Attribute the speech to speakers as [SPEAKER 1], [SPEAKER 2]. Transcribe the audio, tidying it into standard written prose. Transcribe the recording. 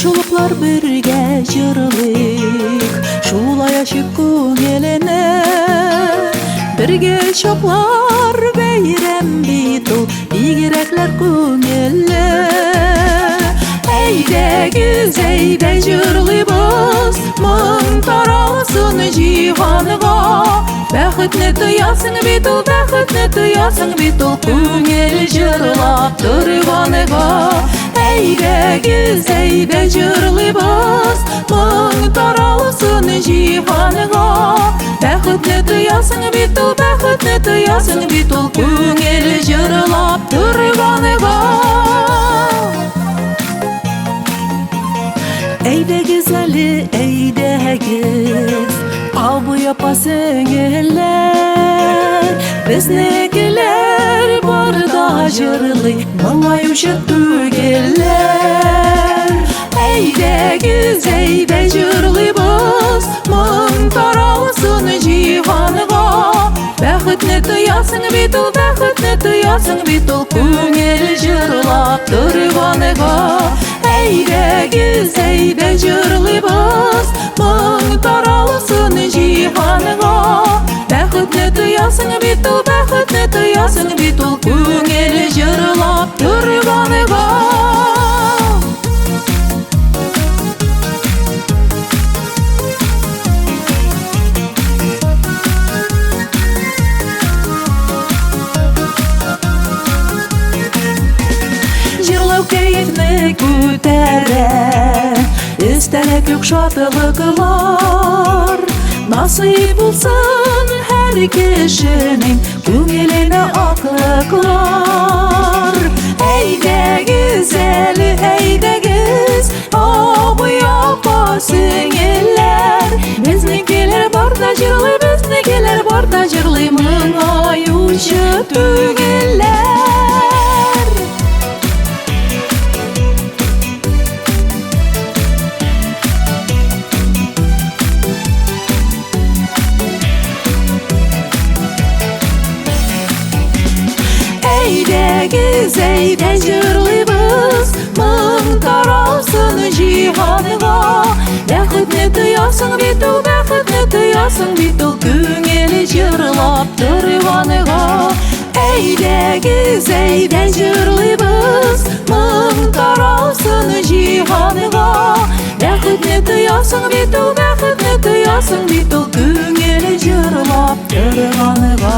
[SPEAKER 1] Кошылыклар бирге жырлыйк, шулай ашып көңеліне. Бірге шоплар бейрем бит ул, бигереклер көңелі. Әйдәгез, әйдә жырлыйбыз, мың таралсын жиһанға. Бәхетне тоясың бит ул, бәхетне тоясың бит ул, күңел жырлап торганга. Әйдәгез, әйдә жырлыйбыз, мың таралсын жиһанга. Бәхетне тоясың бит ул, бәхетне тоясың бит ул, күңел жырлап торганга. Әйдәгез әле, әйдәгез, абый апа сеңелләр, безнекеләр барда жырлый, моңаюшы түгелләр. Әйдәгез, әйдә жырлыйбыз, мың таралсын жиһанга. Бәхетне тоясың бит ул, бәхетне тоясың бит ул, күңел жырлап торганга. Әйдәгез, әйдә жырлыйбыз, мың таралсын жиһанга. Бәхетне тоясың бит ул, бәхетне тоясың бит ул, күңел жырлап торганга. Жырлау кәефне күтәрә, өстәлә күк шатлыклар. Насыйп булсын һәр кешенең күңеленә аклыклар. Әйдәгез әле, әйдәгез, абый апа сеңелләр, безнекеләр барда җырлый, безнекеләр барда җырлый, моңаючы түгелләр. Әйдәгез, әйдә жырлыйбыз, мың таралсын жиһанга. Бәхетне тоясың бит ул, бәхетне тоясың бит ул, күңел жырлап торганга. Әйдәгез, әйдә жырлыйбыз, мың таралсын жиһанга. Бәхетне тоясың бит ул, бәхетне тоясың бит ул, күңел жырлап торганга.